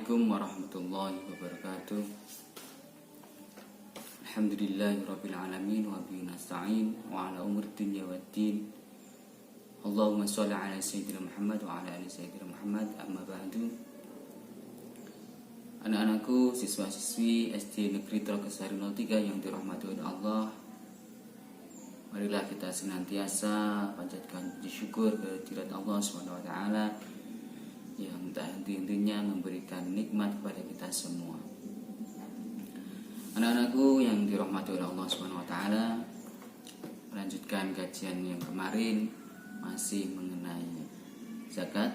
Assalamualaikum warahmatullahi wabarakatuh. Alhamdulillahirabbil alamin wa bihi nasta'in wa ala umuri dunya waddin. Allahumma shalli ala sayyidina Muhammad wa ala ali sayyidina Muhammad. Amma ba'du. Anak-anakku, siswa-siswi SD Negeri Telukasari 03 yang dirahmati oleh Allah, marilah kita senantiasa panjatkan puji syukur kehadirat Allah Subhanahu wa taala yang tak henti-hentinya memberikan nikmat kepada kita semua. Anak-anakku yang dirahmati oleh Allah Subhanahu wa taala, melanjutkan kajian yang kemarin masih mengenai zakat.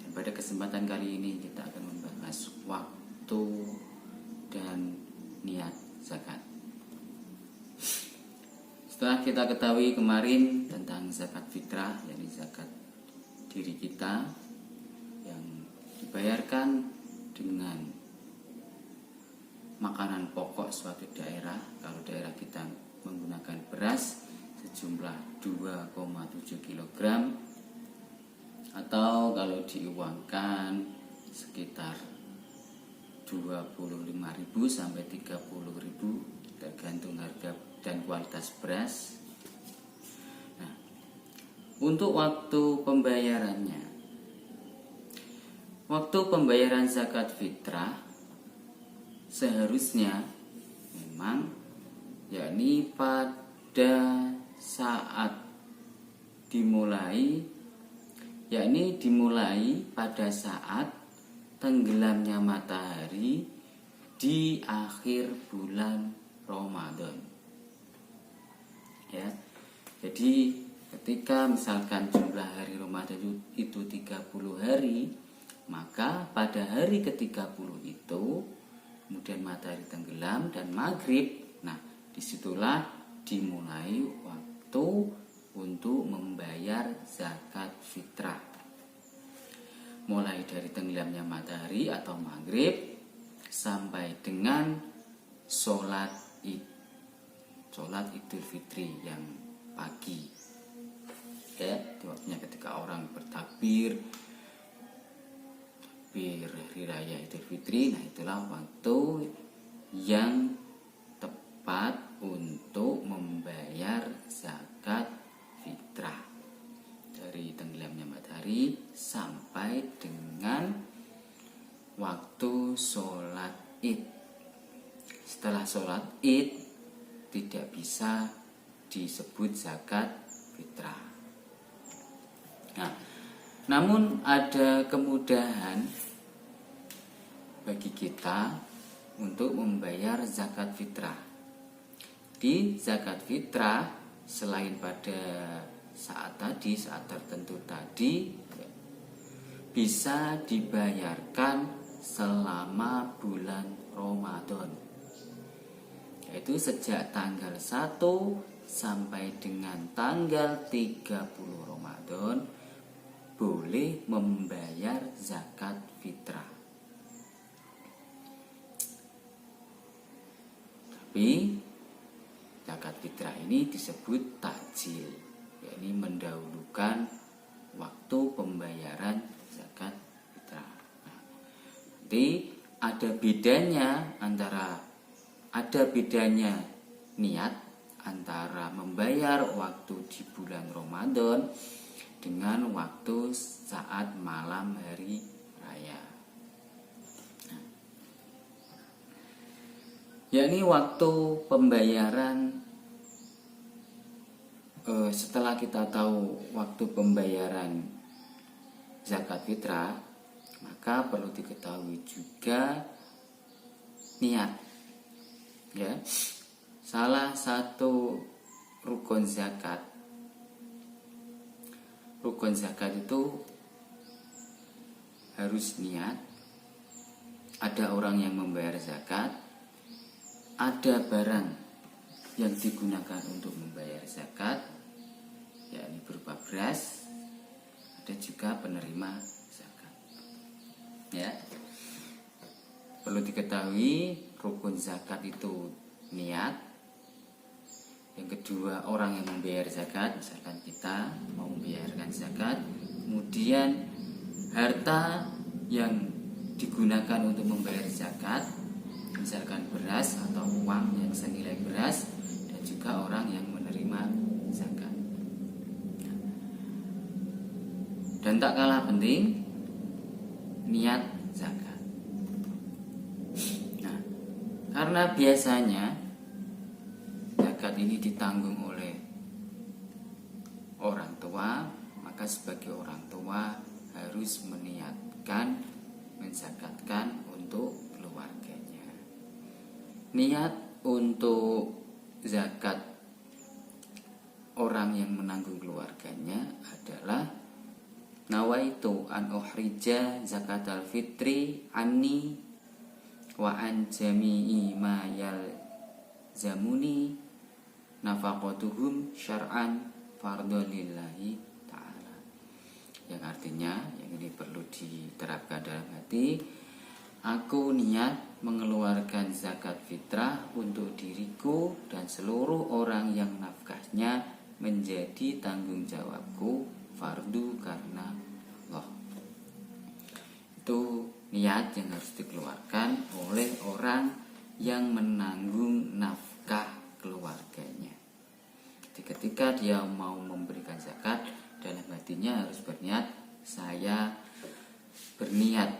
Dan pada kesempatan kali ini kita akan membahas waktu dan niat zakat. Setelah kita ketahui kemarin tentang zakat fitrah, yakni zakat diri kita yang dibayarkan dengan makanan pokok suatu daerah. Kalau daerah kita menggunakan beras sejumlah 2,7 kg, atau kalau diuangkan sekitar 25.000 sampai 30.000 tergantung harga dan kualitas beras. Nah, untuk waktu pembayarannya, waktu pembayaran zakat fitrah seharusnya memang yakni pada saat dimulai, yakni dimulai pada saat tenggelamnya matahari di akhir bulan Ramadan. Ya. Jadi ketika misalkan jumlah hari Ramadan itu 30 hari, maka pada hari ke-30 itu kemudian matahari tenggelam dan maghrib. Nah, disitulah dimulai waktu untuk membayar zakat fitrah. Mulai dari tenggelamnya matahari atau maghrib sampai dengan sholat Idul Fitri yang pagi. Ya, itu waktunya ketika orang bertakbir hari raya Idul Fitri. Nah, itulah waktu yang tepat untuk membayar zakat fitrah, dari tenggelamnya matahari sampai dengan waktu sholat Id. Setelah sholat Id tidak bisa disebut zakat fitrah. Nah, namun ada kemudahan bagi kita untuk membayar zakat fitrah. Di zakat fitrah, selain pada saat tertentu tadi, bisa dibayarkan selama bulan Ramadan, yaitu sejak tanggal 1 sampai dengan tanggal 30 Ramadan boleh membayar zakat fitrah. Tapi zakat fitrah ini disebut takjil, yakni mendahulukan waktu pembayaran zakat fitrah. Nah, jadi ada bedanya niat antara membayar waktu di bulan Ramadan dengan waktu saat malam hari raya. Nah, yakni waktu pembayaran, setelah kita tahu waktu pembayaran zakat fitrah, maka perlu diketahui juga niat. Ya, salah satu rukun zakat itu harus niat. Ada orang yang membayar zakat, ada barang yang digunakan untuk membayar zakat, yakni berupa beras, ada juga penerima zakat. Ya, perlu diketahui rukun zakat itu niat. Yang kedua, orang yang membayar zakat, misalkan kita mau membayarkan zakat, kemudian harta yang digunakan untuk membayar zakat, misalkan beras atau uang yang senilai beras, dan juga orang yang menerima zakat. Dan tak kalah penting, niat zakat. Nah, karena biasanya zakat ini ditanggung oleh orang tua, maka sebagai orang tua harus meniatkan menzakatkan untuk keluarganya. Niat untuk zakat orang yang menanggung keluarganya adalah nawaitu an ukhrija zakatal fitri anni wa an jami'i ma yalzamuni nafaqatuhum syar'an fardhu lillahi ta'ala. Yang artinya, yang ini perlu diterapkan dalam hati, aku niat mengeluarkan zakat fitrah untuk diriku dan seluruh orang yang nafkahnya menjadi tanggung jawabku, fardu karena Allah. Itu niat yang harus dikeluarkan oleh orang yang menanggung nafkah keluarganya. Jadi ketika dia mau memberikan zakat, dalam hatinya harus berniat, saya berniat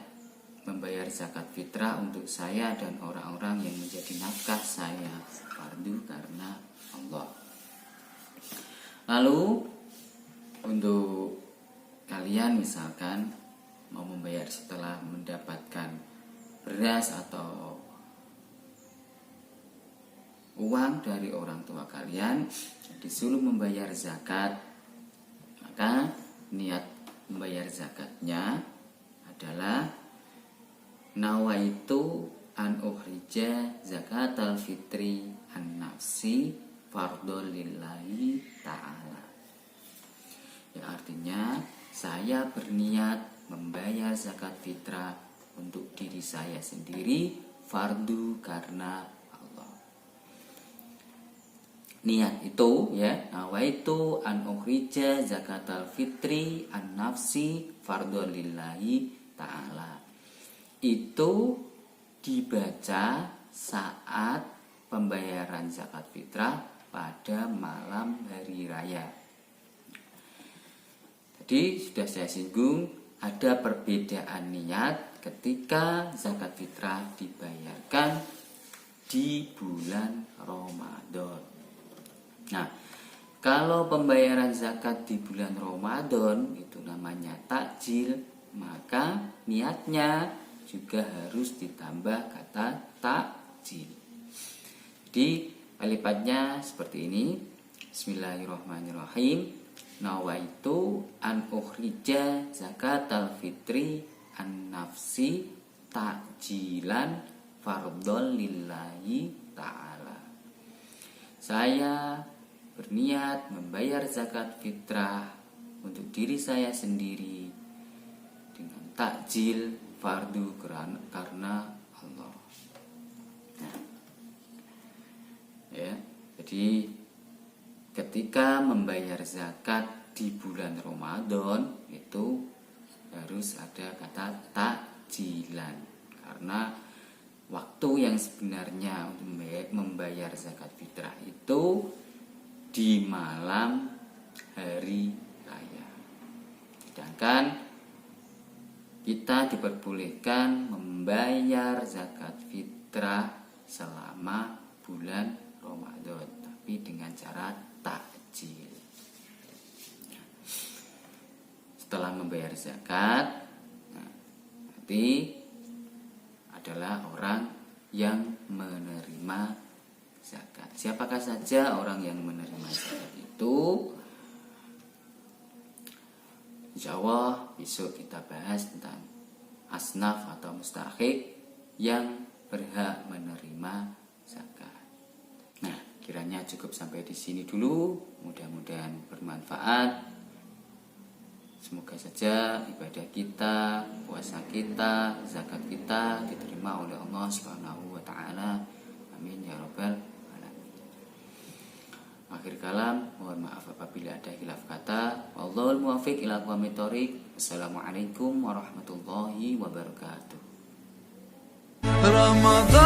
membayar zakat fitrah untuk saya dan orang-orang yang menjadi nafkah saya, fardu karena Allah. Lalu untuk kalian misalkan mau membayar setelah mendapatkan beras atau uang dari orang tua kalian, disuruh membayar zakat, maka niat membayar zakatnya adalah nawaitu an ukhrija zakatal fitri an nafsi fardhu lillahi ta'ala. Yang artinya saya berniat membayar zakat fitrah untuk diri saya sendiri, fardu karena Allah. Niat itu ya, nawaitu an ukhrija zakatal fitri an nafsi fardhu lillahi ta'ala. Itu dibaca saat pembayaran zakat fitrah pada malam hari raya. Jadi sudah saya singgung, ada perbedaan niat ketika zakat fitrah dibayarkan di bulan Ramadan. Nah, kalau pembayaran zakat di bulan Ramadan itu namanya takjil, maka niatnya juga harus ditambah kata takjil. Jadi alifatnya seperti ini. Bismillahirrahmanirrahim. Nawaitu an ukhrija zakatal fitri an nafsi takjilan fardhol lillahi ta'ala. Saya berniat membayar zakat fitrah untuk diri saya sendiri dengan takjil fardu karena Allah. Nah, ya, jadi ketika membayar zakat di bulan Ramadan itu harus ada kata takjilan, karena waktu yang sebenarnya untuk membayar zakat fitrah itu di malam hari raya. Sedangkan kita diperbolehkan membayar zakat fitrah selama bulan Ramadan, tapi dengan cara takjil. Setelah membayar zakat, nanti adalah orang yang menerima zakat. Siapakah saja orang yang menerima zakat itu? Insya Allah besok kita bahas tentang asnaf atau mustahik yang berhak menerima zakat. Nah, kiranya cukup sampai di sini dulu. Mudah-mudahan bermanfaat. Semoga saja ibadah kita, puasa kita, zakat kita diterima oleh Allah Subhanahu wa taala. Amin ya rabbal alamin. Akhir kalam, mohon maaf apabila ada khilaf kata. Wallahul muwaffiq ila aqwamit thoriq. Assalamualaikum warahmatullahi wabarakatuh. Ramadan